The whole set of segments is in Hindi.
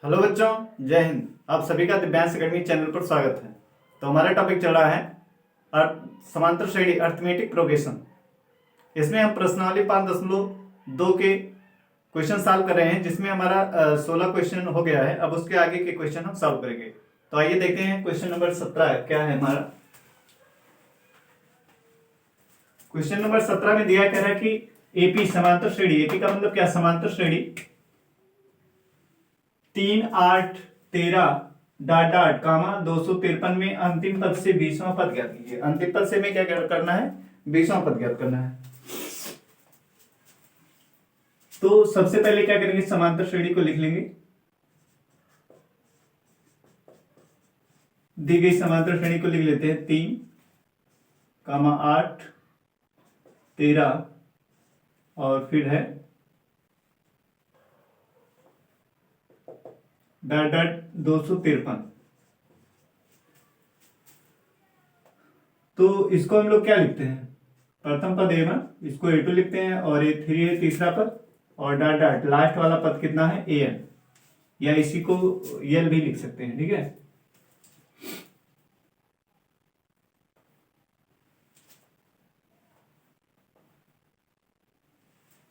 हेलो बच्चों, जय हिंद। आप सभी का दिव्यांश अकेडमी चैनल पर स्वागत है। तो हमारा टॉपिक चल रहा है समांतर श्रेणी अर्थमेटिक प्रोग्रेशन। इसमें हम प्रश्नावली 5.2 के क्वेश्चन सॉल्व कर रहे हैं, जिसमें हमारा 16 क्वेश्चन हो गया है। अब उसके आगे के क्वेश्चन हम सॉल्व करेंगे। तो आइए देखते हैं क्वेश्चन नंबर 17 क्या है हमारा। क्वेश्चन नंबर 17 में दिया कह रहा है कि एपी समांतर श्रेणी, एपी का मतलब क्या, समांतर श्रेणी 3, 8, 13 डॉट डॉट कामा 253 में अंतिम पद से 20वां पद ज्ञात कीजिए। अंतिम पद से हमें क्या करना है, 20वां पद ज्ञात करना है। तो सबसे पहले क्या करेंगे, समांतर श्रेणी को लिख लेंगे। दी गई समांतर श्रेणी को लिख लेते हैं 3, 8, 13 और फिर है डॉट डॉट 253। तो इसको हम लोग क्या लिखते हैं, प्रथम पद A1, इसको A2 लिखते हैं, और A3 है तीसरा पद, और डॉट डॉट लास्ट वाला पद कितना है AN, या इसी को L भी लिख सकते हैं। ठीक है,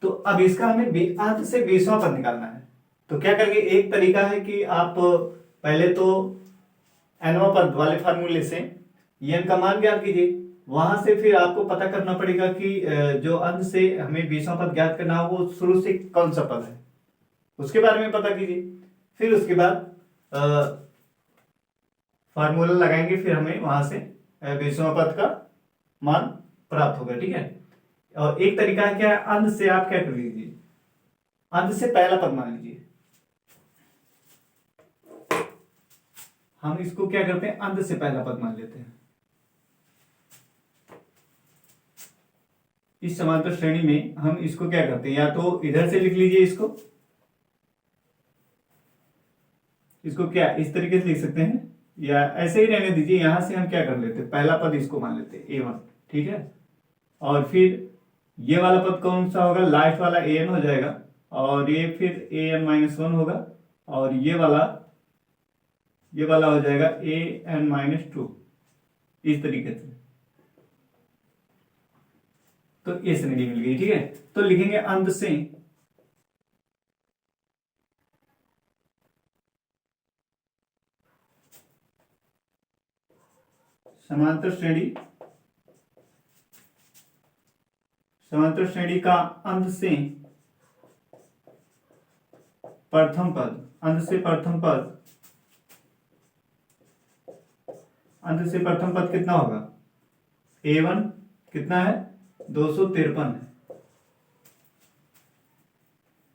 तो अब इसका हमें अंत से 20वां पद निकालना है। तो क्या करेंगे, एक तरीका है कि आप पहले तो nवां पद वाले फार्मूले से n का मान ज्ञात कीजिए। वहां से फिर आपको पता करना पड़ेगा कि जो अंत से हमें 20वां पद ज्ञात करना हो वो शुरू से कौन सा पद है, उसके बारे में पता कीजिए। फिर उसके बाद फार्मूला लगाएंगे, फिर हमें वहां से 20वां पद का मान प्राप्त होगा। ठीक है, और एक तरीका है क्या है, अंत से आप क्या कर लीजिए, अंत से पहला पद मान लीजिए। हम इसको क्या करते हैं, अंत से पहला पद मान लेते हैं। इस समांतर श्रेणी में हम इसको क्या करते हैं, या तो इधर से लिख लीजिए इसको क्या इस तरीके से लिख सकते हैं, या ऐसे ही रहने दीजिए। यहां से हम क्या कर लेते हैं, पहला पद इसको मान लेते हैं A1। ठीक है, और फिर ये वाला पद कौन सा होगा, लास्ट वाला AN हो जाएगा, और ये फिर AN-1 होगा, और ये वाला हो जाएगा AN-2, इस तरीके से। तो ये श्रेणी मिल गई। ठीक है, तो लिखेंगे अंत से समांतर श्रेणी का अंत से प्रथम पद, अंत से प्रथम पद कितना होगा, A1 कितना है, 253 है।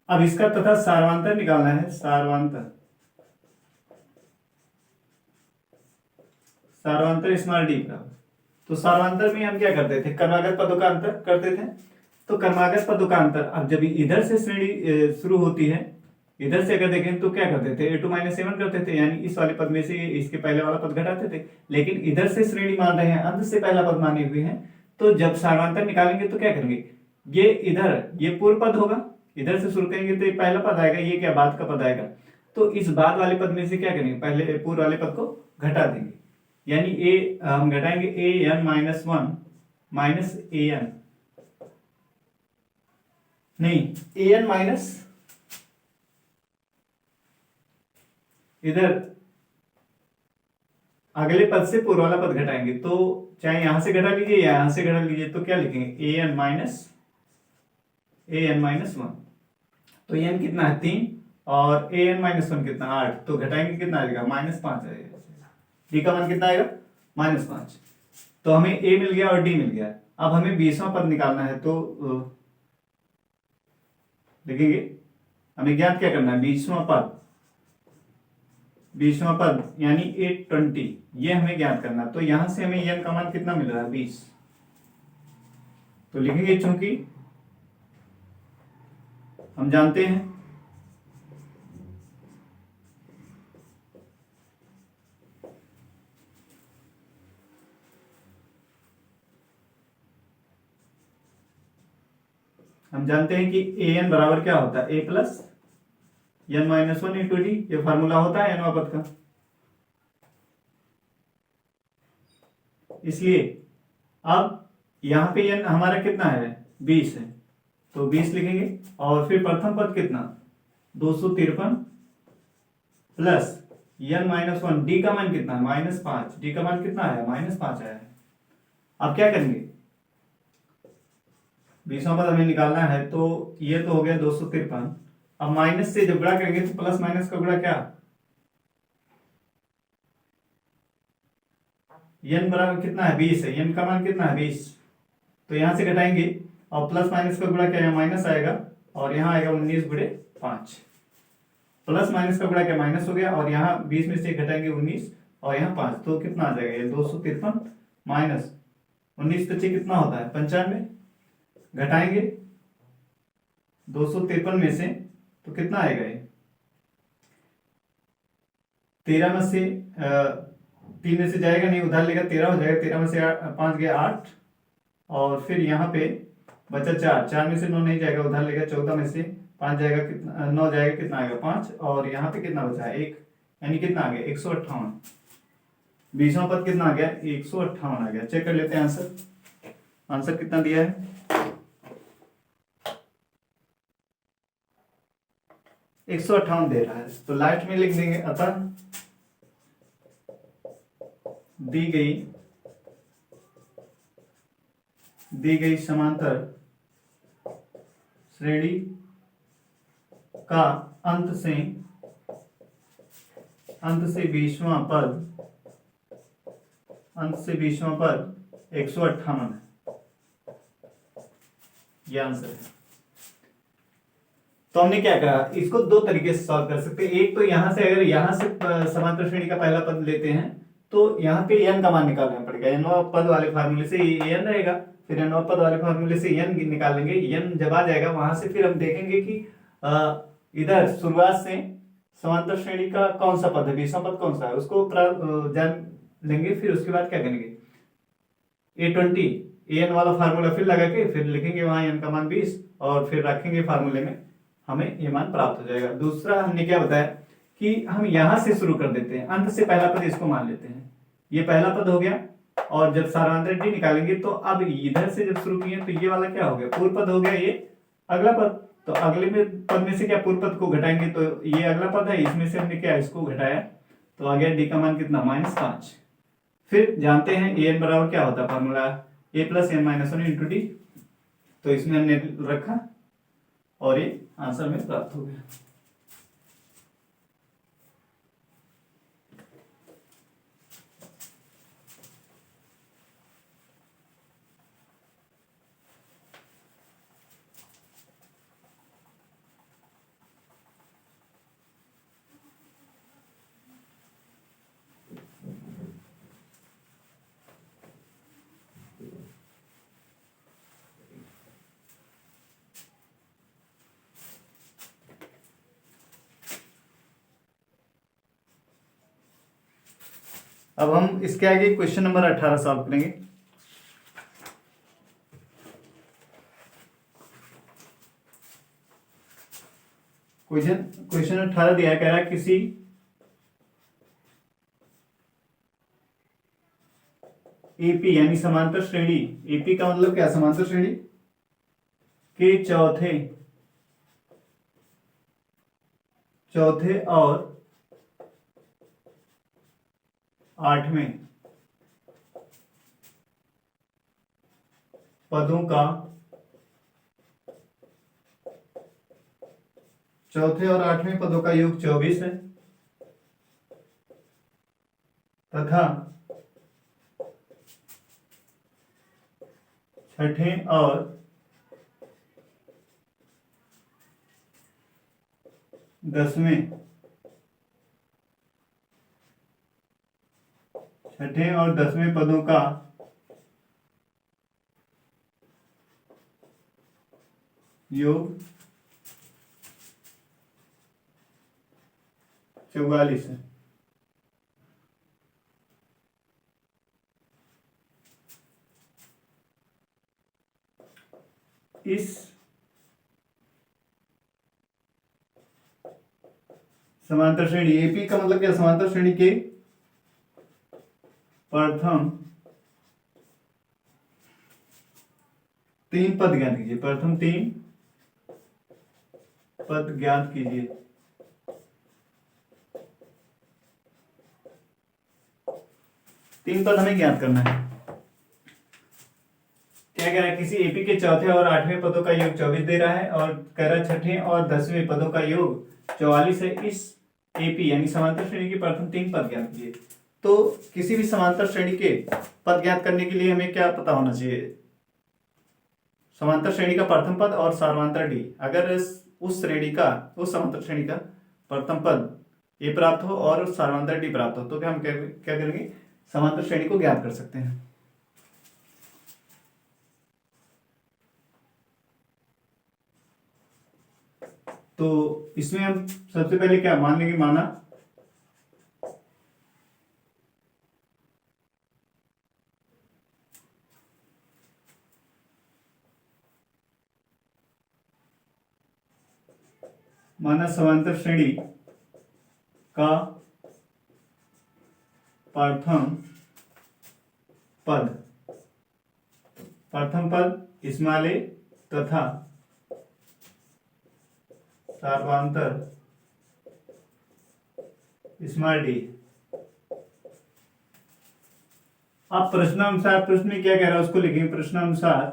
अब इसका तथा सार्वंतर निकालना है, सार्वंतर स्मॉल d का। तो सार्वंतर में हम क्या करते थे, क्रमागत पदों का अंतर करते थे। तो क्रमागत पदों का अंतर, अब जब इधर से श्रेणी शुरू होती है, इधर से अगर देखें तो क्या करते थे, A2 - A1 करते थे, यानी इस वाले पद में से इसके पहले वाला पद घटाते थे। लेकिन इधर से श्रेणी मान रहे हैं, अंत से पहला पद माने हुए हैं, तो जब सार्वंतर निकालेंगे तो क्या करेंगे, ये इधर ये पूर्व पद होगा, इधर से शुरू करेंगे तो ये पहला पद आएगा, ये क्या बाद का पद आएगा। तो इस बाद वाले पद में से क्या करेंगे, पहले पूर्व वाले पद को घटा देंगे, यानी हम घटाएंगे AN-1 माइनस AN, नहीं AN माइनस इधर अगले पद से पूर्व वाला पद घटाएंगे। तो चाहे यहां से घटा लीजिए या यहां से घटा लीजिए, तो क्या लिखेंगे AN माइनस 1। तो AN कितना है 3, और AN-1 कितना 8, तो घटाएंगे कितना आएगा, -5 आएगा। D का मान कितना आएगा, -5। तो हमें A मिल गया और D मिल गया। अब हमें 20वां पद निकालना है, तो लिखेंगे हमें ज्ञात क्या करना है, 20वां पद यानी 820, ये हमें ज्ञात करना। तो यहां से हमें n का मान कितना मिल रहा है, 20। तो लिखेंगे, चूंकि हम जानते हैं कि AN बराबर क्या होता है, A plus n minus one into D, ये फार्मूला होता है nवां पद का। इसलिए अब यहां पे n हमारा कितना है, 20 है, तो 20 लिखेंगे। और फिर प्रथम पद कितना, 253 plus n minus one, D का मान कितना है, -5, डी का मान कितना आया, -5 आया है। अब क्या करेंगे, 20वां पद हमें निकालना है, तो ये तो हो गया 253। अब माइनस से जब गुणा करेंगे तो प्लस माइनस का गुणा क्या, n बराबर कितना है, 20 है, n का मान कितना है, 20, तो यहां से घटाएंगे और प्लस माइनस का गुणा क्या, यहाँ माइनस आएगा और यहाँ आएगा 19 गुणे 5, प्लस माइनस का गुणा क्या, माइनस हो गया, और यहाँ 20 में से घटाएंगे 19 और यहाँ 5, तो कितना आ जाएगा, ये 253 माइनस 19 बच्चे कितना होता है, 95, घटाएंगे 253 में से तो कितना आएगा, ये 13 में से 3 में से जाएगा नहीं, उधार लेगा, 13 हो जाएगा, 13 में से 5 गया 8, और फिर यहाँ पे बचा 4, 4 में से 9 नहीं जाएगा, उधार लेगा, 14 में से 5 जाएगा, कितना 9 जाएगा, कितना आएगा 5, और यहाँ पे कितना बचा है 1, यानी कितना आ गया 158। 20वां पद कितना आ गया, 158 आ गया। चेक कर लेते हैं आंसर, आंसर कितना दिया है, 158 दे रहा है, तो लास्ट में लिख देंगे, अतः दी गई समांतर श्रेणी का अंत से 20वां पद 158 है, यह आंसर है। तो हमने क्या कहा, इसको दो तरीके से सॉल्व कर सकते हैं। एक तो यहां से, अगर यहां से समांतर श्रेणी का पहला पद लेते हैं तो यहाँ पे n का मान निकालना पड़ेगा, nवां पद वाले फार्मूले से ये n रहेगा, फिर nवां पद वाले फार्मूले से n निकालेंगे, n जब आ जाएगा वहां से फिर हम देखेंगे कि इधर शुरुआत से समांतर श्रेणी का कौन सा पद है, 20वां पद कौन सा है, उसको जान लेंगे। फिर उसके बाद क्या करेंगे, A20 an वाला फार्मूला फिर लगा के फिर लिखेंगे वहां n का मान 20 और फिर रखेंगे फार्मूले में, हमें ये मान प्राप्त हो जाएगा। दूसरा हमने क्या बताया कि हम यहां से शुरू कर देते हैं, अंत से पहला पद इसको मान लेते हैं, ये पहला पद हो गया, और जब सारांतर डी निकालेंगे तो अब इधर से जब शुरू किए तो ये वाला क्या हो गया, पूर्व पद हो गया, ये अगला पद, तो अगले में पद में से क्या पूर्व पद को घटाएंगे, तो ये अगला पद है, इसमें से हमने क्या इसको घटाया, तो आ गया डी का मान कितना, -5। फिर जानते हैं ए एन बराबर क्या होता है formula, a plus N minus one into D, तो इसमें हमने रखा और ये आंसर में प्राप्त हो गया। अब हम इसके आगे क्वेश्चन नंबर 18 सॉल्व करेंगे। क्वेश्चन 18 दिया, कह रहा है किसी एपी यानी समांतर श्रेणी, एपी का मतलब क्या, समांतर श्रेणी के चौथे और 8वें पदों का, चौथे और 8वें पदों का योग 24 है तथा छठे और 10वें, छठे और 10वें पदों का योग 44 है। इस समांतर श्रेणी एपी का मतलब क्या, समांतर श्रेणी के प्रथम 3 पद ज्ञात कीजिए, प्रथम 3 पद ज्ञात कीजिए। तीन पद हमें ज्ञात करना है। क्या कह रहा है, किसी एपी के चौथे और 8वें पदों का योग 24 दे रहा है और कह रहा है छठे और 10वें पदों का योग 44 है। इस एपी यानी समांतर श्रेणी के प्रथम 3 पद ज्ञात कीजिए। तो किसी भी समांतर श्रेणी के पद ज्ञात करने के लिए हमें क्या पता होना चाहिए, समांतर श्रेणी का प्रथम पद और सार्वमांतर डी। अगर उस समांतर श्रेणी का प्रथम पद ए प्राप्त हो और सार्वमांतर डी प्राप्त हो तो क्या हम क्या करेंगे, समांतर श्रेणी को ज्ञात कर सकते हैं। तो इसमें हम सबसे पहले क्या मान लेंगे, माना समांतर श्रेणी का प्रथम पद स्मॉल ए तथा सार्वमांतर स्मॉल डी। अब प्रश्नानुसार, प्रश्न में क्या कह रहा है उसको लिखेंगे। प्रश्नानुसार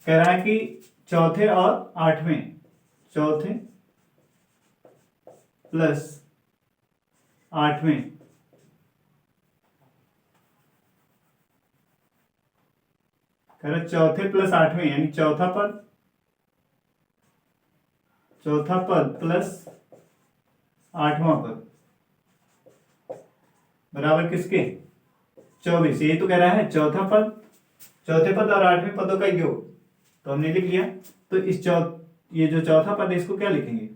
कह रहा है कि चौथे प्लस 8वें कह रहा है चौथे प्लस 8वें यानी चौथा पद प्लस 8वां पद बराबर किसके 24। ये तो कह रहा है चौथे पद और 8वें पदों का योग, तो हमने लिख लिया। तो ये जो चौथा पद है इसको क्या लिखेंगे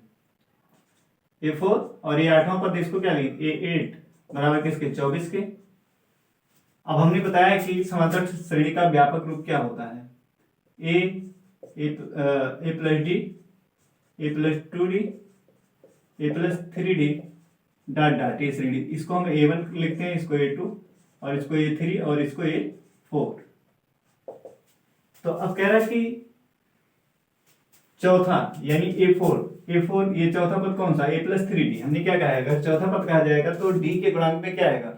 A4 और ये 8वां पद इसको क्या लिखेंगे A8 बराबर किसके 24 के। अब हमने बताया कि समांतर श्रेणी का व्यापक रूप क्या होता है, A plus D, A plus 2D, A plus 3D dot dot ये श्रेणी। इसको हम A1 लिखते हैं, इसको A2 और इसको A3 और इसको A4। तो अब कह रहा है कि चौथा यानी A4 ये चौथा पद कौन सा A प्लस 3D। हमने क्या कहा है, अगर चौथा पद कहा जाएगा तो D के गुणांक में क्या आएगा,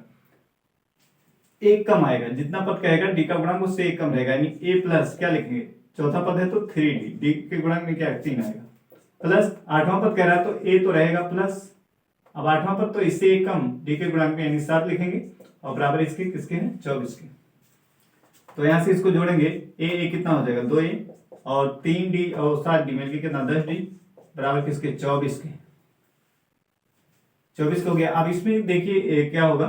एक कम आएगा। जितना पद कहेगा D का गुणांक उससे एक कम रहेगा, यानी A प्लस क्या लिखेंगे, चौथा पद है तो 3D, D के गुणांक में क्या है 3 आएगा, प्लस 8वां पद कह रहा है तो A तो रहेगा प्लस, अब 8वां पद तो इससे एक कम D के गुणांक में यानी 7 लिखेंगे और बराबर इसके किसके हैं 24 के। तो यहां से इसको जोड़ेंगे A कितना हो जाएगा 2A और 3D और 7D मिलकर कितना 10D बराबर किसके 24 के। 24 हो गया। अब इसमें देखिए क्या होगा,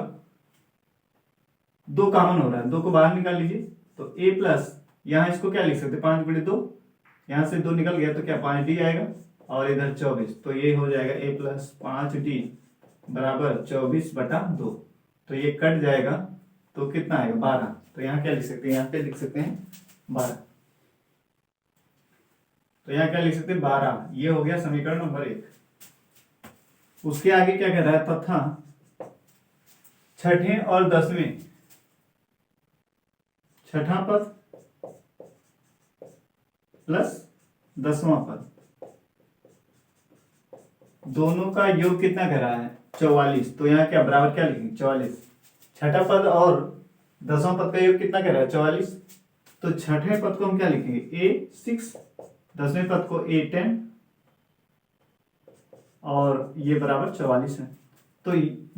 2 कॉमन हो रहा है, 2 को बाहर निकाल लीजिए तो A प्लस यहां इसको क्या लिख सकते 5 गुणे 2, यहां से 2 निकल गया तो क्या 5D आएगा और इधर 24, तो ये हो जाएगा A प्लस 5D बराबर 24/2। तो ये कट जाएगा तो कितना आएगा 12। तो यहाँ क्या लिख सकते हैं, यहाँ पे लिख सकते हैं 12। तो यहाँ क्या लिख सकते हैं 12। ये हो गया समीकरण नंबर 1। उसके आगे क्या कह रहा है, तथा छठे और 10वें, छठा पद प्लस 10वां पद दोनों का योग कितना कह रहा है 44। तो यहाँ क्या बराबर क्या लिखेंगे 44। छठा पद और 10वां पद का योग कितना कह रहा है 44। तो छठे पद को हम क्या लिखेंगे A6, 10वें पद को A10 और ये बराबर 44 है। तो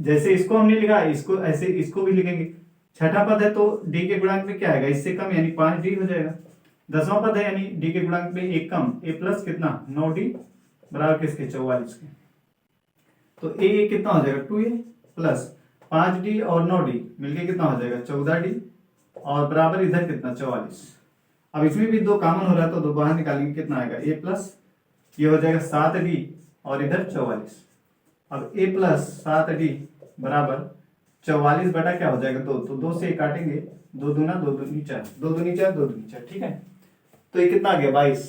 जैसे इसको हमने लिखा इसको ऐसे इसको भी लिखेंगे। छठा पद है तो D के गुणांक में क्या आएगा इससे कम यानी 5D हो जाएगा। 10वां पद है यानी D के गुणांक में एक कम A प्लस कितना 9D बराबर किसके 44 के। तो A कितना हो जाएगा 2A प्लस 5D और 9D मिलके कितना हो जाएगा 14D और बराबर इधर कितना 44। अब इसमें भी 2 कॉमन हो रहा है तो 2 बाहर निकालेंगे कितना आएगा A प्लस ये हो जाएगा 7D और इधर 44। अब A प्लस 7D बराबर 44 बटा क्या हो जाएगा 2, तो 2 से काटेंगे 2 दूना 2 दूनी 4, 2 दूनी 4 2 दूनी 4, ठीक है। तो ये कितना आ गया 22।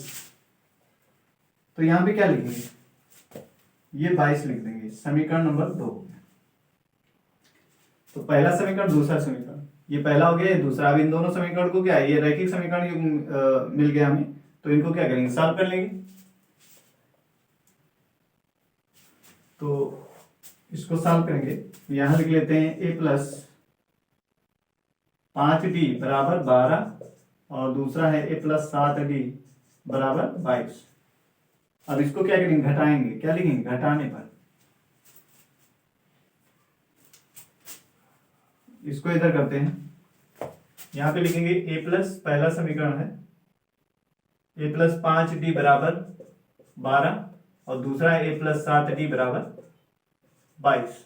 तो यहाँ पे क्या लिखेंगे, ये 22 लिख देंगे, समीकरण नंबर 2। तो पहला समीकरण, दूसरा समीकरण, ये पहला हो गया, ये दूसरा। अब इन दोनों समीकरण को क्या है, ये रैखिक समीकरण मिल गया हमें, तो इनको क्या करेंगे, सॉल्व कर लेंगे। तो इसको सॉल्व करेंगे, यहां लिख लेते हैं a प्लस 5d बराबर 12, और दूसरा है a प्लस 7d बराबर 22। अब इसको क्या करेंगे, घटाएंगे, क्या लिखेंगे, घटाने पर। इसको इधर करते हैं, यहां पे लिखेंगे a प्लस, पहला समीकरण है a प्लस 5d बराबर 12, और दूसरा है a प्लस 7d बराबर 22।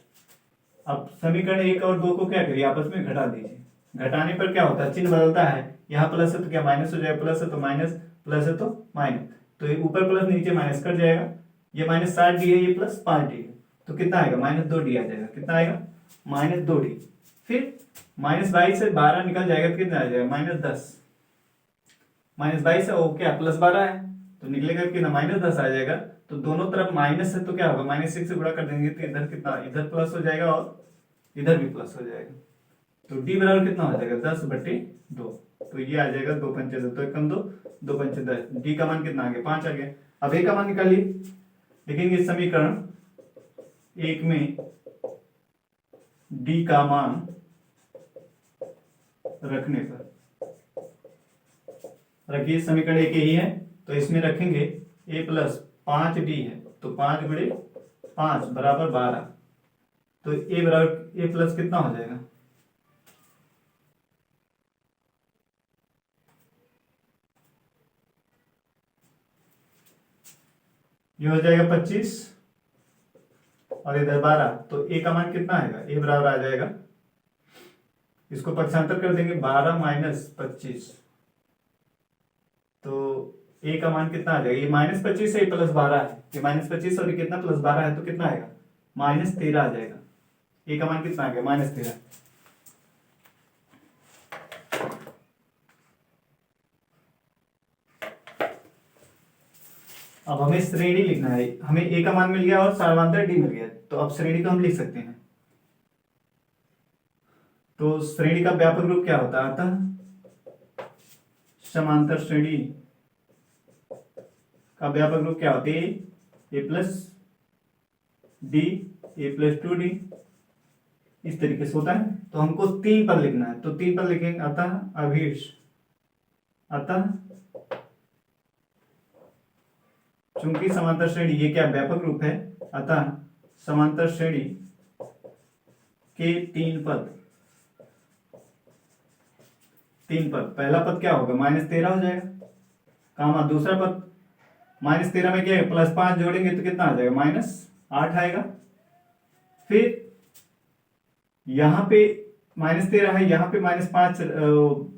अब समीकरण 1 और 2 को क्या करिए, आपस में घटा दीजिए। घटाने पर क्या होता है, चिन्ह बदलता है, यहाँ प्लस है तो क्या माइनस हो जाएगा, प्लस है तो माइनस, प्लस है तो माइनस, तो ये ऊपर प्लस नीचे माइनस कट जाएगा। ये माइनस 60d है, ये प्लस 5d है, तो कितना आएगा, -2d आ जाएगा। कितना आएगा, -2d। फिर -22 से 12 निकल जाएगा तो कितना आ जाएगा, -10। -22 है वो क्या प्लस 12 है, तो निकलेगा कितना, -10 आ जाएगा। तो दोनों तरफ माइनस है तो क्या होगा, -6 से गुणा कर देंगे तो इधर कितना, इधर प्लस हो जाएगा और इधर भी प्लस हो जाएगा। तो d बराबर कितना हो जाएगा, 10/2। तो ये आ जाएगा 2 पंचे 10, तो 1 2, 2 पंचे 10। d का मान कितना आ गया, 5 आ गया। अब a का मान निकालिए, लिखेंगे समीकरण 1 में d का मान रखने पर, रखिए समीकरण एक ही है, तो इसमें रखेंगे a प्लस 5d है, तो 5 गुणे 5 बराबर 12। तो a बराबर, a प्लस कितना हो जाएगा, ये हो जाएगा 25 और इधर 12, तो a का मान कितना आएगा, a बराबर आ जाएगा, इसको पक्षांतर कर देंगे, 12 माइनस 25, तो a का मान कितना आ जाएगा, ये -25 है, प्लस 12 है, ये -25 और ये कितना प्लस 12 है, तो कितना आएगा, -13 आ जाएगा। a का मान कितना आ गया, -13। अब हमें श्रेणी लिखना है, हमें a का मान मिल गया और सार्वधातुक d मिल गया, तो अब श्रेणी को हम लिख सकते हैं। तो श्रेणी का व्यापक रूप क्या होता है, अतः समांतर श्रेणी का व्यापक रूप क्या होती है, a plus d, a plus 2d, इस तरीके से होता है। तो हमको 3 पद लिखना है, तो 3 पद लिखेंगे, अतः अभीष्ट, अतः चूंकि समांतर श्रेणी ये क्या व्यापक रूप है, अतः समांतर श्रेणी के 3 पद, 3 पद, पहला पद क्या होगा, -13 हो जाएगा, कामा दूसरा पद -13 में क्या है, +5 जोड़ेंगे तो कितना आ जाएगा, -8 आएगा। फिर यहां पे -13 है, यहाँ पे -5,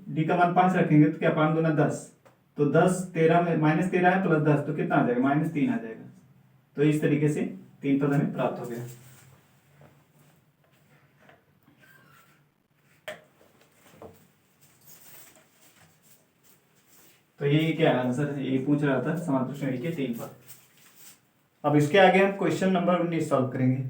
d का मान 5 रखेंगे तो क्या, 5 दूना 10, तो 10 13 में -13 है प्लस 10, तो कितना आ जाएगा, -3 आ जाएगा। तो इस तरीके से 3 पद हमें प्राप्त हो गया। तो ये क्या आंसर है, ये पूछ रहा था, समांतर श्रेणी के 3 पद। अब इसके आगे हम क्वेश्चन नंबर 19 सॉल्व करेंगे।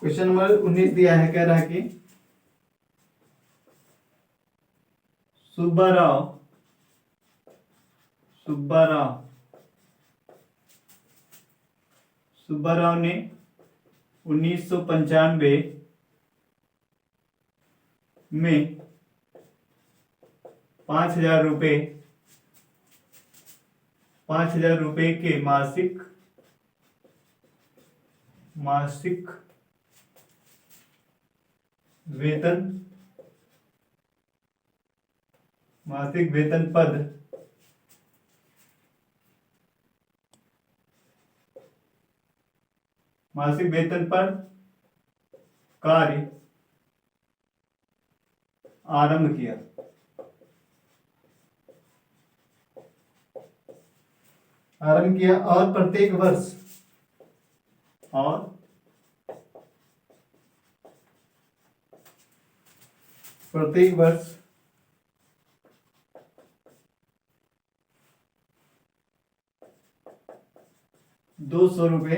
क्वेश्चन नंबर 19 दिया है, कह रहा है कि सुब्बाराव ने 1995 में 5,000 रुपये 5,000 रुपए के मासिक वेतन पद कार्य आरंभ किया। और प्रत्येक वर्ष 200 रुपए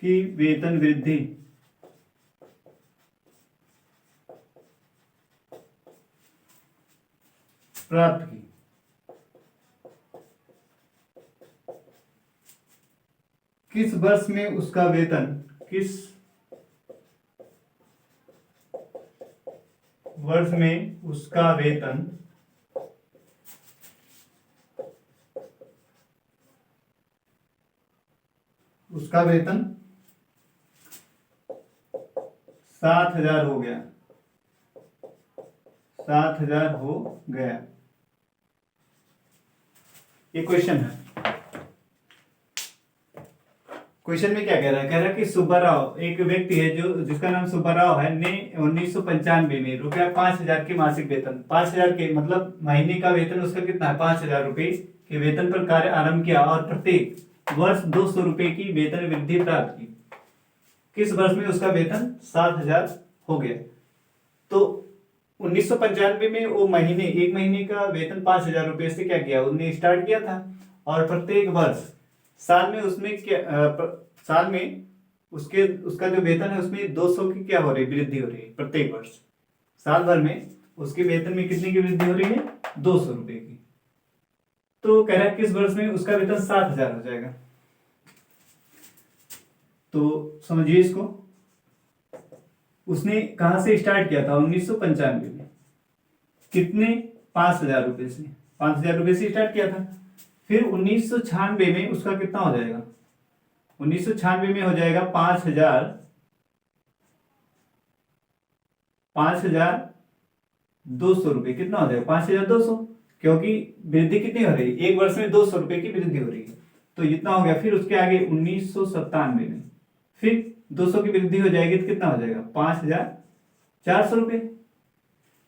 की वेतन वृद्धि प्राप्त की। किस वर्ष में उसका वेतन उसका वेतन 7,000 हो गया। ये क्वेश्चन है। क्वेश्चन में क्या कह रहा है? कह रहा है कि सुब्बाराव एक व्यक्ति है जिसका नाम सुब्बाराव है, ने 1995 में रुपया 5,000 की मासिक वेतन, 5,000 के मतलब महीने का वेतन उसका कितना है? 5,000 रुपए के वेतन पर कार्य आरंभ किया और प्रत्येक वर्ष 200 रुपए की वेतन वृद्धि प्राप्त की। किस वर्ष में उसका वेतन 7,000 हो गया? तो 1995 में वो एक महीने का वेतन 5,000 रुपए से क्या किया? उन्होंने स्टार्ट किया था और प्रत्येक वर्ष साल में उसका जो वेतन है उसमें 200 की क्या हो रही है? वृद्धि हो रही है। प्रत्येक वर्ष साल भर में उसके वेतन में कितने की वृद्धि हो रही है? 200 रुपए की। तो कह रहा है किस वर्ष में उसका वेतन 7,000 हो जाएगा। तो समझिए इसको, उसने कहां से स्टार्ट किया था? 1995 में। कितने? 5,000 रुपए से। 5,000 रुपए से स्टार्ट किया था। फिर 1996 में उसका कितना हो जाएगा? 1996 में हो जाएगा 5,200 रुपए। कितना हो जाएगा? 5,200, क्योंकि वृद्धि कितनी हो रही है? एक वर्ष में 200 रुपए की वृद्धि हो रही है, तो इतना हो गया। फिर उसके आगे 1997 में फिर 200 की वृद्धि हो जाएगी तो कितना हो जाएगा? 5,400 रुपए।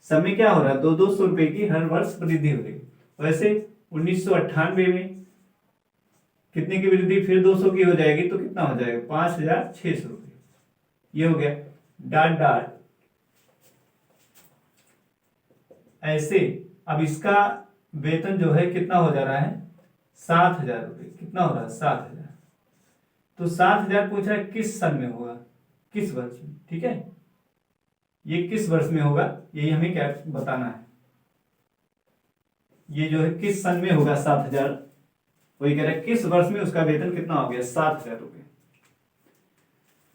सब में क्या हो रहा है? 200 रुपए की हर वर्ष वृद्धि हो रही है। वैसे 1998 में कितने की वृद्धि फिर 200 की हो जाएगी तो कितना हो जाएगा? 5,600 रुपए। ये हो गया। डाट डाट ऐसे अब इसका वेतन जो है कितना हो जा रहा है? 7,000 रुपए। कितना हो रहा है? 7,000। तो 7,000 पूछ रहा है किस सन में होगा, किस वर्ष में। ठीक है, ये किस वर्ष में होगा यही हमें क्या बताना है। ये जो है किस सन में होगा 7,000, वही कह रहा है किस वर्ष में उसका वेतन कितना हो गया? 7,000 रुपए।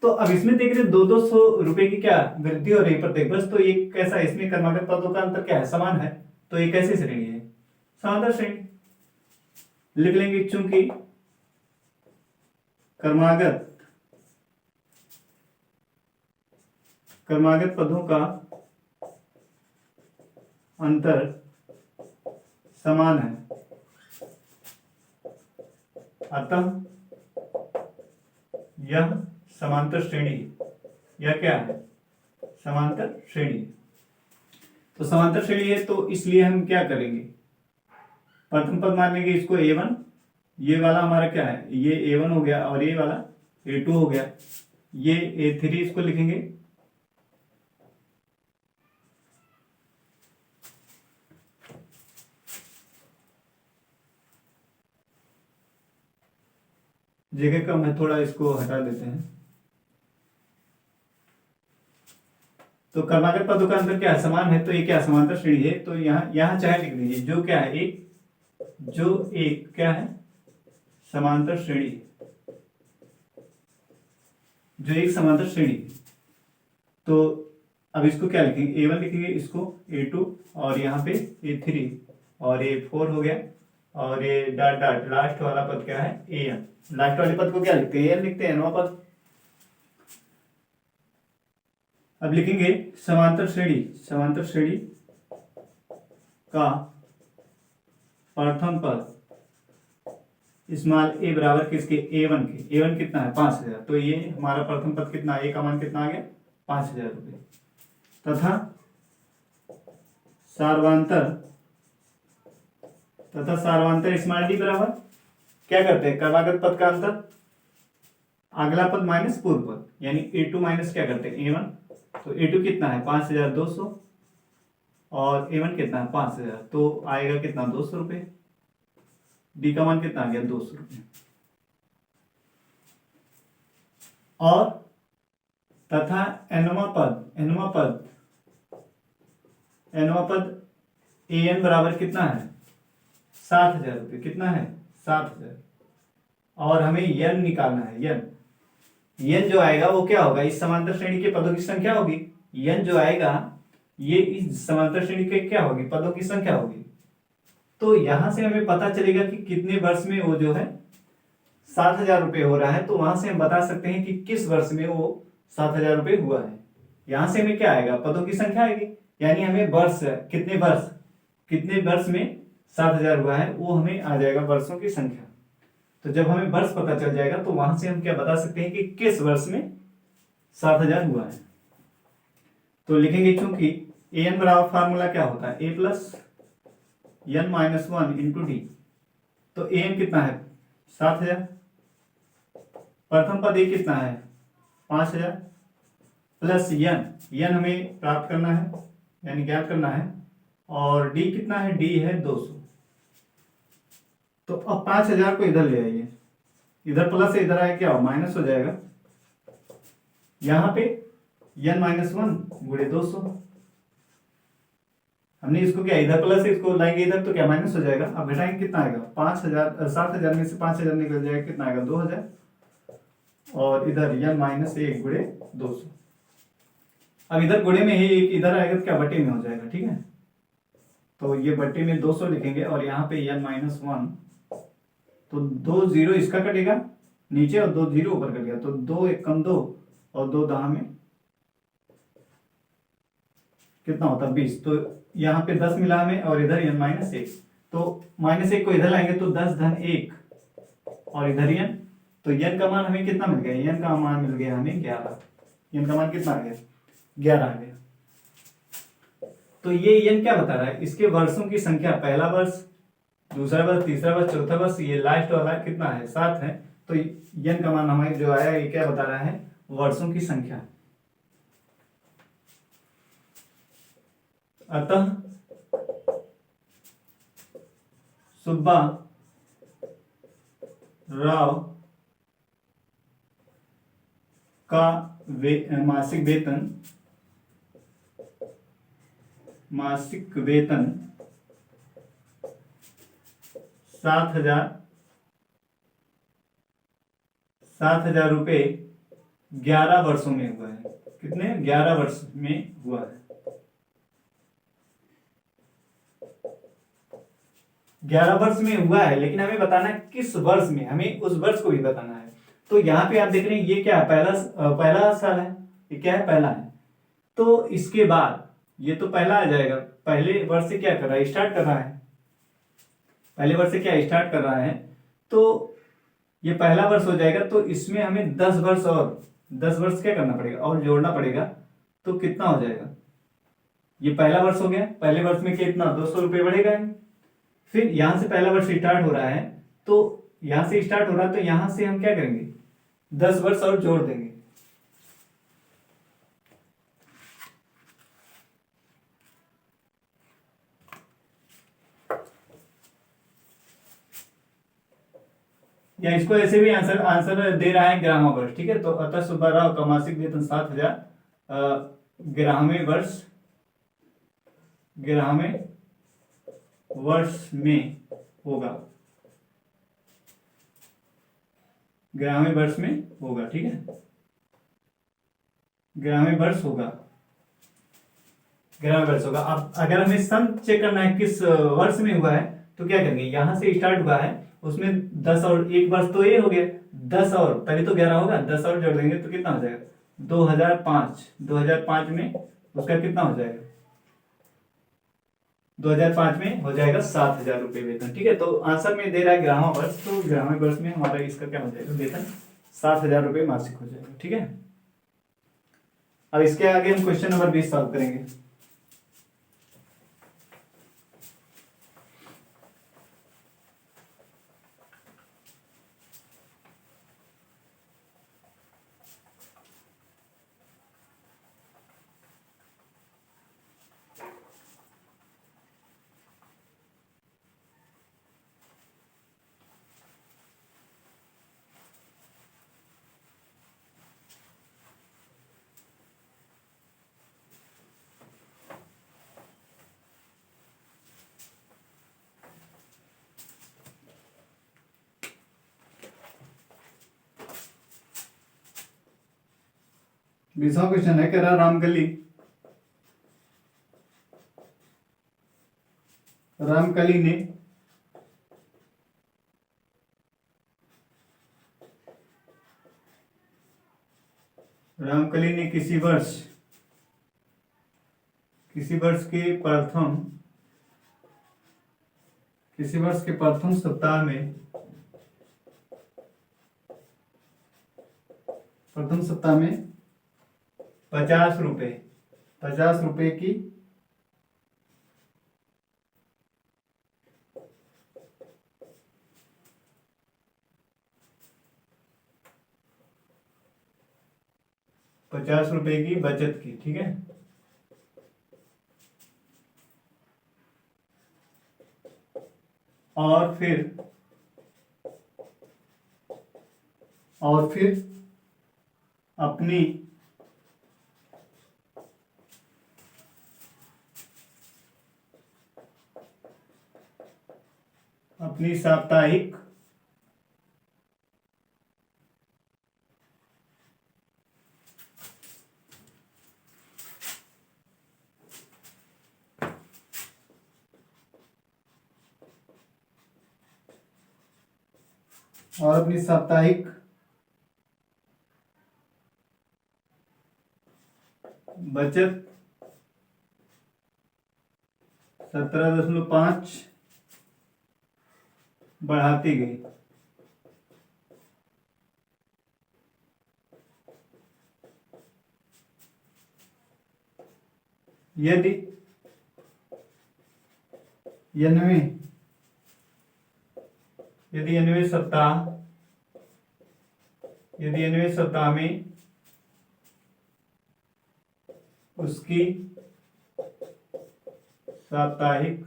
तो अब इसमें देख रहे 200 रुपए की क्या वृद्धि हो रही है प्रत्येक वर्ष। तो ये कैसा? इसमें कर्मागत पदों का अंतर क्या है? समान है। तो ये कैसी श्रेणी है? समांतर श्रेणी। लिख लेंगे चूंकि कर्मागत पदों का अंतर समान है, अतः यह समांतर श्रेणी। यह क्या है? समांतर श्रेणी। तो समांतर श्रेणी है तो इसलिए हम क्या करेंगे? प्रथम पद मान लेंगे इसको A1। ये वाला हमारा क्या है? ये A1 हो गया और ये वाला A2 हो गया। ये A3 इसको लिखेंगे। जगह कम है, थोड़ा इसको हटा देते हैं। तो कर्मागत पदों का अंतर क्या है? समान है, तो ये क्या समांतर श्रेणी है। तो यहां चाहे लिख दीजिए जो क्या है एक क्या है? समांतर श्रेणी। जो एक समांतर श्रेणी। तो अब इसको क्या लिखेंगे? A1 लिखेंगे, इसको A2 और यहाँ पे A3 और A4 हो गया। और ये डॉट डॉट लास्ट वाला पद क्या है, ए एन। लास्ट वाले पद को क्या लिखते हैं, एन लिखते हैं, एनवा पद। अब लिखेंगे समांतर श्रेणी, समांतर श्रेणी का प्रथम पद स्मॉल ए बराबर किसके, ए वन के। ए वन कितना है 5000, तो ये हमारा प्रथम पद कितना, ए का मान कितना आ गया 5000 रुपये। तथा सार्वांतर, तथा सार्वांतर स्मॉल डी बराबर क्या करते हैं, क्रमागत पद का अंतर, अगला पद माइनस पूर्व पद, यानी ए टू माइनस क्या करते हैं ए वन। तो ए टू कितना है 5200 और ए वन कितना है 5000, तो आएगा कितना 200 रुपये। डी का मान कितना आ गया 200 रुपये। और तथा एनवा पद, एनवा पद, एनवा पद ए एन बराबर कितना है 7000 रुपये। कितना है 7000। और हमें यन निकालना है, यन। यन जो आएगा वो क्या होगा, इस समांतर श्रेणी के पदों की संख्या होगी। यन जो आएगा ये इस समांतर श्रेणी के क्या होगी, पदों की संख्या होगी। तो यहां से हमें पता चलेगा कि कितने वर्ष में वो जो है 7000 रुपये हो रहा है। तो वहां से हम बता सकते हैं कि किस वर्ष में वो 7000 रुपये हुआ है। यहां से हमें क्या आएगा, पदों की संख्या आएगी, यानी हमें वर्ष, कितने वर्ष, कितने वर्ष में 7000 हुआ है वो हमें आ जाएगा वर्षों की संख्या। तो जब हमें वर्ष पता चल जाएगा तो वहां से हम क्या बता सकते हैं कि किस वर्ष में 7000 हुआ है। तो लिखेंगे चूंकि ए एन बराबर फार्मूला क्या होता है, A plus N minus one into D. तो ए एन कितना है 7000, प्रथम पद ए कितना है 5000 प्लस एन, एन हमें प्राप्त करना है यानी ज्ञात करना है, और डी कितना है, डी है 200। तो अब 5000 को इधर ले आइए, इधर प्लस है इधर आए क्या हो माइनस हो जाएगा। यहां पे एन माइनस वन गुणे 200, हमने इसको क्या इधर प्लस है, इसको लाएंगे इधर तो क्या माइनस हो जाएगा। अब घटाएंगे कितना आएगा 5000, 7000 में से 5000 निकल जाएगा, कितना आएगा 2000, और इधर एन माइनस एक गुणे 200। अब इधर गुणे में ही एक इधर आएगा तो क्या बटे में हो जाएगा, ठीक है। तो ये बटे में 200 लिखेंगे और यहाँ पे एन माइनस वन, तो 2 0 इसका कटेगा नीचे और 2 0 ऊपर कट गया, तो 2 एक कम 2 और 2 दहा में कितना होता है 20। तो यहाँ पे 10 मिला हमें और इधर एन माइनस एक, तो माइनस एक को इधर लाएंगे तो 10 धन 1 और इधर एन, तो एन का मान हमें कितना मिल गया, एन का मान मिल गया हमें 11। एन का मान कितना आ गया 11 आ गया। तो ये एन क्या बता रहा है, इसके वर्षों की संख्या, पहला वर्ष, दूसरा वर्ष, तीसरा वर्ष, चौथा वर्ष, ये लास्ट वाला कितना है 7 है। तो एन का मान हमें जो आया ये क्या बता रहा है, वर्षों की संख्या। अतः सुब्बा राव का मासिक वेतन 7,000 रुपये 11 वर्षों में हुआ है। कितने 11 वर्ष में हुआ है। 11 वर्ष में हुआ है, लेकिन हमें बताना है किस वर्ष में, हमें उस वर्ष को भी बताना है। तो यहाँ पे आप देख रहे हैं ये क्या है, पहला साल है, ये क्या है पहला है। तो इसके बाद ये तो पहला आ जाएगा, पहले वर्ष से क्या कर रहा है स्टार्ट कर रहा है, पहले वर्ष से क्या स्टार्ट कर रहा है, तो ये पहला वर्ष हो जाएगा। तो इसमें हमें 10 वर्ष और 10 वर्ष क्या करना पड़ेगा और जोड़ना पड़ेगा, तो कितना हो जाएगा, ये पहला वर्ष हो गया, पहले वर्ष में कितना 200 रुपये बढ़ेगा। फिर यहां से पहला वर्ष स्टार्ट हो रहा है, तो यहां से स्टार्ट हो रहा है, तो यहां से हम क्या करेंगे 10 वर्ष और जोड़ देंगे। या इसको ऐसे भी आंसर दे रहा है ग्राम वर्ष, ठीक है। तो अतः सुब्बा राव का मासिक वेतन 7,000 ग्रामीण वर्ष, ग्रामीण वर्ष में होगा, ग्रामीण वर्ष में होगा, ठीक है, ग्रामीण वर्ष होगा, ग्रामीण वर्ष होगा। अब अगर हमें सन चेक करना है किस वर्ष में हुआ है, तो क्या करेंगे, यहां से स्टार्ट हुआ है उसमें 10 और 1 वर्ष तो ये हो गया, 10 और तभी तो 11 होगा, 10 और जोड़ देंगे तो कितना हो जाएगा 2005। 2005 में उसका कितना हो जाएगा, 2005 में हो जाएगा 7,000 रुपये वेतन। ठीक है, तो आंसर में दे रहा है 11वां वर्ष, तो 11वें वर्ष में हमारा इसका क्या हो जाएगा, वेतन 7,000 रुपये मासिक हो जाएगा। ठीक है, अब इसके आगे हम क्वेश्चन नंबर 20 सॉल्व करेंगे। बीसवां क्वेश्चन है, कह रहा रामकली ने किसी वर्ष के प्रथम सप्ताह में 50 रुपए की बचत की। ठीक है, और फिर अपनी साप्ताहिक बचत 17.5 बढ़ाती गई। यदि 90वें सप्ताह में उसकी साप्ताहिक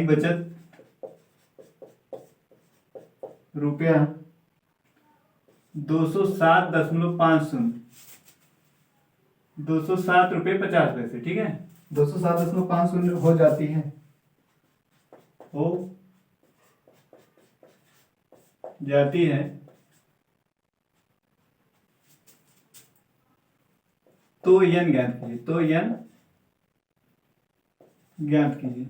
बचत रुपया 207.50 रुपये। ठीक है, 207.50 हो जाती है, तो यन ज्ञात कीजिए।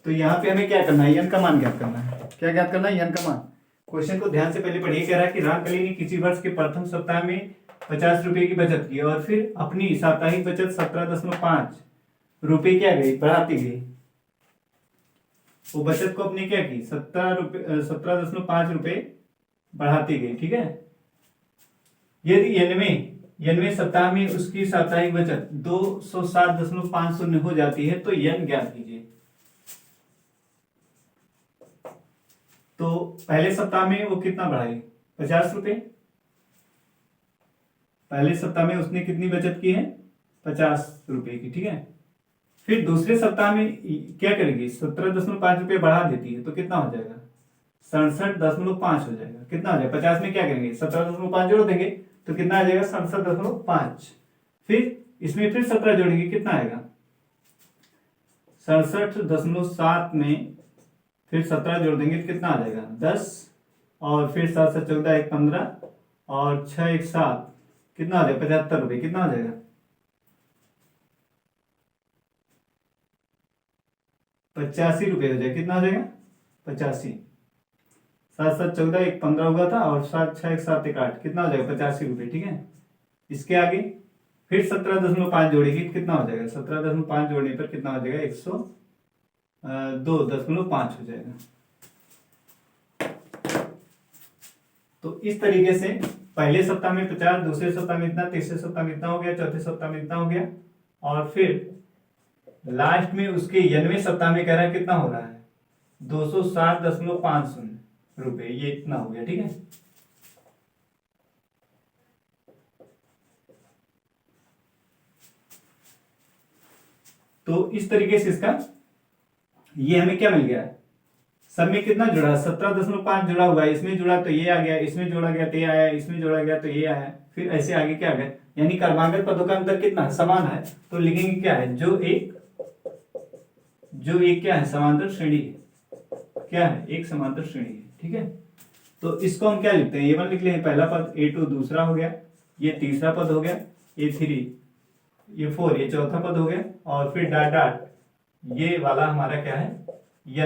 तो यहाँ पे हमें क्या करना है, यन का मान ज्ञात करना है। क्या ज्ञात करना है, यन का मान। क्वेश्चन को ध्यान से पहले पढ़िए। कह रहा है कि रामकली ने किसी वर्ष के प्रथम सप्ताह में 50 रुपए की बचत की और फिर अपनी साप्ताहिक बचत 17.5 रुपए क्या गई, बढ़ाती गई। वो बचत को अपनी क्या की, 17.5 रुपए बढ़ाती गई। ठीक है, यदि 90वें सप्ताह में उसकी साप्ताहिक बचत 207.50 हो जाती है तो यन ज्ञात कीजिए। तो पहले सप्ताह में वो कितना बढ़ाई, 50 रुपए। पहले सप्ताह में उसने कितनी बचत की है, 50 रुपए की। ठीक है, फिर दूसरे सप्ताह में क्या करेगी, 17.5 रुपए बढ़ा देती है तो कितना हो जाएगा, 67.5 हो जाएगा। कितना हो जाएगा, 50 में क्या करेंगे, 17.5 जोड़ देंगे तो कितना आ जाएगा, 67.5। फिर इसमें फिर 17 जोड़ेंगे, कितना आएगा, 67.7 में फिर 17 जोड़ देंगे तो कितना आ जाएगा, 10। और फिर 7 7 14 1 15 और 6 1 7, कितना हो जाएगा 75 रुपये, कितना हो जाएगा 85 रुपये हो जाएगा, कितना हो जाएगा 85। 7 7 14 1 15 हुआ था और 7 6 1 7 1 8, कितना हो जाएगा 85 रुपये, ठीक है। इसके आगे फिर 17.5 जोड़ेगी, कितना हो जाएगा 17.5 जोड़ने पर कितना हो जाएगा 102.5 हो जाएगा। तो इस तरीके से पहले सप्ताह में 50, दूसरे सप्ताह में इतना, तीसरे सप्ताह में इतना हो गया, चौथे सप्ताह में इतना हो गया, और फिर लास्ट में उसके 90वें सप्ताह में कह रहा है कितना हो रहा है 260.50 रुपये, ये इतना हो गया, ठीक है। तो इस तरीके से इसका ये हमें क्या मिल गया, सब में कितना जुड़ा 17.5 जुड़ा हुआ है, इसमें जुड़ा तो ये आ गया, इसमें जोड़ा गया तो ये आया, इसमें जोड़ा गया तो ये आया, फिर ऐसे आगे क्या आ गया, यानी क्रमागत पदों का अंतर कितना समान है, तो लिखेंगे क्या है जो एक क्या है समांतर श्रेणी है, क्या है एक समांतर श्रेणी है, ठीक है। तो इसको हम क्या लिखते हैं A1 लिख लेंगे पहला पद, A2 दूसरा हो गया, ये तीसरा पद हो गया, A3 ये 4 ये चौथा पद हो गया, और फिर डॉट डॉट ये वाला हमारा क्या है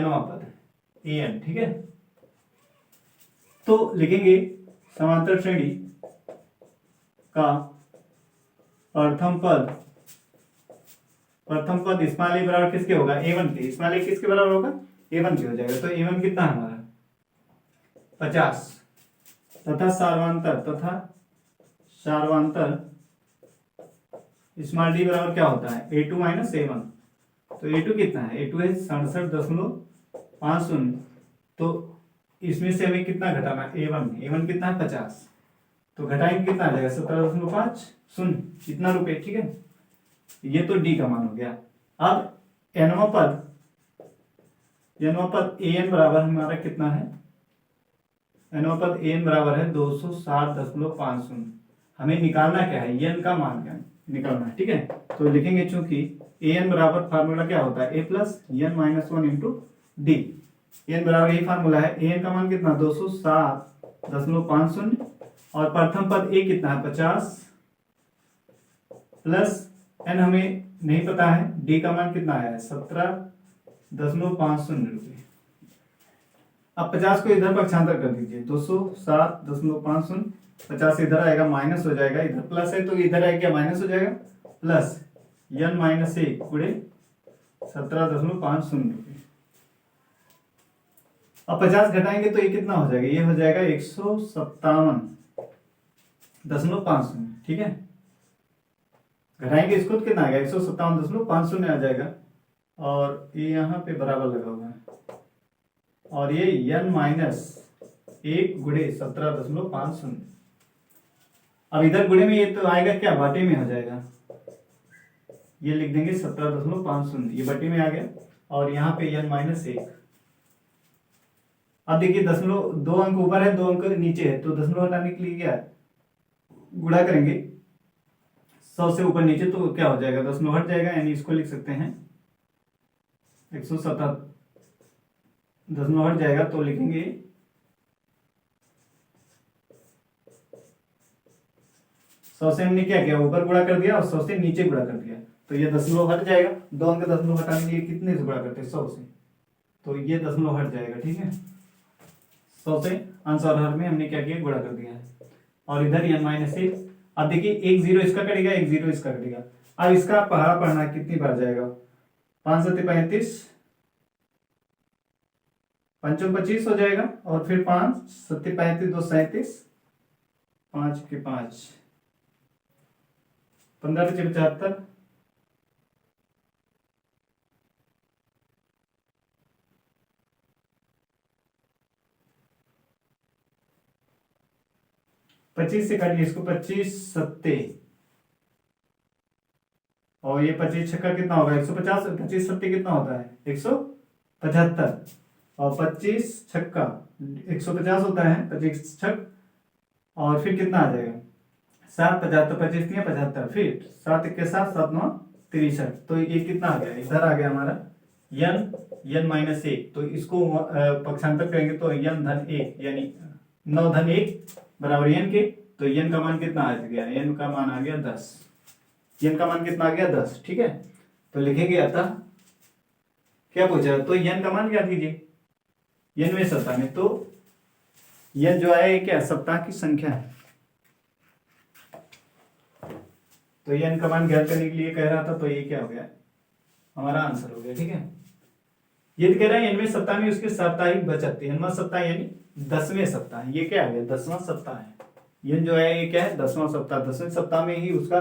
nवां पद है AN, ठीक है। तो लिखेंगे समांतर श्रेणी का प्रथम पद स्मॉल ए बराबर किसके होगा A1 के, स्मॉल ए किसके बराबर होगा A1 के हो जाएगा। तो A1 कितना है हमारा 50 तथा सार्वांतर स्मॉल डी बराबर क्या होता है A2 माइनस A1। तो A2 कितना है, A2 है 67.50, तो इसमें से हमें कितना घटाना है A1 कितना है 50, तो घटाएंगे कितना आ जाएगा 17.50 कितना रुपए, ठीक है। ये तो डी का मान हो गया। अब nवां पद AN बराबर हमारा कितना है, nवां पद AN बराबर है 260.50, हमें निकालना क्या है n का मान क्या निकालना है, ठीक है। तो लिखेंगे चूंकि AN बराबर फार्मूला क्या होता है A plus n minus 1 into डी, एन बराबर यही फार्मूला है, AN का मान कितना 260.50 और प्रथम पद A कितना है 50 प्लस n हमें नहीं पता है, D का मान कितना आया है 17.50 रुपये। अब 50 को इधर पक्षांतर कर दीजिए, 260.50 50 इधर आएगा माइनस हो जाएगा, इधर प्लस है तो इधर आएगा माइनस हो जाएगा, प्लस n माइनस 1 गुणे 17.50 रुपये। अब 50 घटाएंगे तो ये कितना हो जाएगा, ये हो जाएगा 157.50, ठीक है। घटाएंगे इसको तो कितना आएगा 157.50 आ जाएगा, और ये यहाँ पे बराबर लगा हुआ है, और ये n माइनस 1 गुणे 17.50। अब इधर गुणे में ये तो आएगा क्या बाटे में हो जाएगा, ये लिख देंगे 17.50, ये बटे में आ गया, और यहाँ पे n माइनस 1। अब देखिए दशमलव 2 अंक ऊपर है 2 अंक नीचे है, तो दशमलव हटाने के लिए क्या गुणा करेंगे 100 से ऊपर नीचे, तो क्या हो जाएगा दशमलव हट जाएगा, यानी इसको लिख सकते हैं 177, दशमलव हट जाएगा तो लिखेंगे 100 से हमने क्या किया ऊपर गुणा कर दिया और 100 से नीचे गुणा कर दिया, तो ये दशमलव हट जाएगा। 2 अंक दशमलव हटाने के लिए कितने से गुणा करते हैं 100 से, तो ये दशमलव हट जाएगा, ठीक है। 100 से अंश और हर में हमने क्या किया गुणा कर दिया है, और इधर n माइनस 1। अब देखिए 1 0 इसका कटेगा, 1 0 इसका कटेगा। अब इसका पहाड़ा पढ़ना कितनी बार जाएगा 5 7 35 5 25 हो जाएगा, और फिर 5 7 35 2 37 5 के 5 15 5 75 25 से काटिए इसको 25 सत्ते, और ये 25 छक्का कितना होगा 150, 25 सत्ते कितना होता है 175, और 25 छक्का 150 होता है 25 छक, और फिर कितना आ जाएगा 7 75 25 75, फिर 7 के साथ 7 9 63, तो ये कितना आ गया इधर आ गया हमारा n माइनस 1, तो इसको पक्षांतर करेंगे तो n धन 1 यानी 9 धन 1 बराबर n के, तो n का मान कितना आ गया, n का मान आ गया 10, n का मान कितना आ गया 10, ठीक है। तो लिखेंगे अतः क्या पूछा, तो n का मान क्या कीजिए, n में सप्ताह में, तो n जो है क्या सप्ताह की संख्या है, तो n का मान ज्ञात करने के लिए कह रहा था, तो ये क्या हो गया हमारा आंसर हो गया, ठीक है। ये कह रहा है nवें सप्ताह में उसके साप्ताहिक बचत, nवां सप्ताह यानी 10वें सप्ताह, ये क्या आ गया 10वां सप्ताह है, n जो है ये क्या है 10वां सप्ताह, 10वें सप्ताह में ही उसका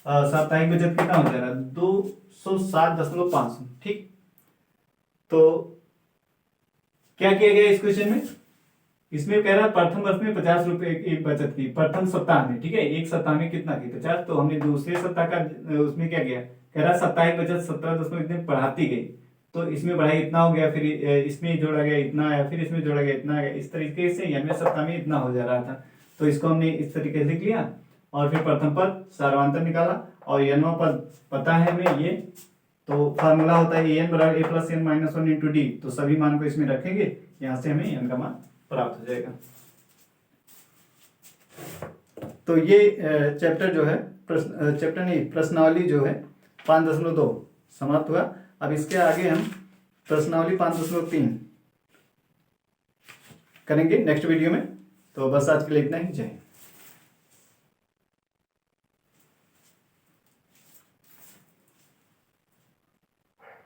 साप्ताहिक बचत कितना हो जा रहा है 260.5, ठीक। तो क्या किया गया इस क्वेश्चन में, इसमें कह रहा है प्रथम वर्ष में 50 रुपए की बचत की, प्रथम सप्ताह में, ठीक है, एक सप्ताह में कितना की 50, तो हमने दूसरे सप्ताह का उसमें क्या किया, कह रहा है साप्ताहिक बचत 17.1 बढ़ाती गई, तो इसमें बढ़ाई इतना हो गया, फिर इसमें जोड़ा गया इतना आया, फिर इसमें जोड़ा गया इतना आया, इस तरीके से नवें सप्ताह में इतना हो जा रहा था, तो इसको हमने इस तरीके से लिख लिया, और फिर प्रथम पद सार्वधातुक निकाला, और nवां पद पता है हमें ये, तो फार्मूला होता है an बराबर a plus n minus 1 into D, तो सभी मान को इसमें रखेंगे, यहां से हमें n का मान प्राप्त हो जाएगा। तो ये चैप्टर जो है चैप्टर नहीं प्रश्नावली जो है 5.2 समाप्त हुआ। अब इसके आगे हम प्रश्नावली 5.3 करेंगे नेक्स्ट वीडियो में। तो बस आज के लिए इतना ही, जय हिंद।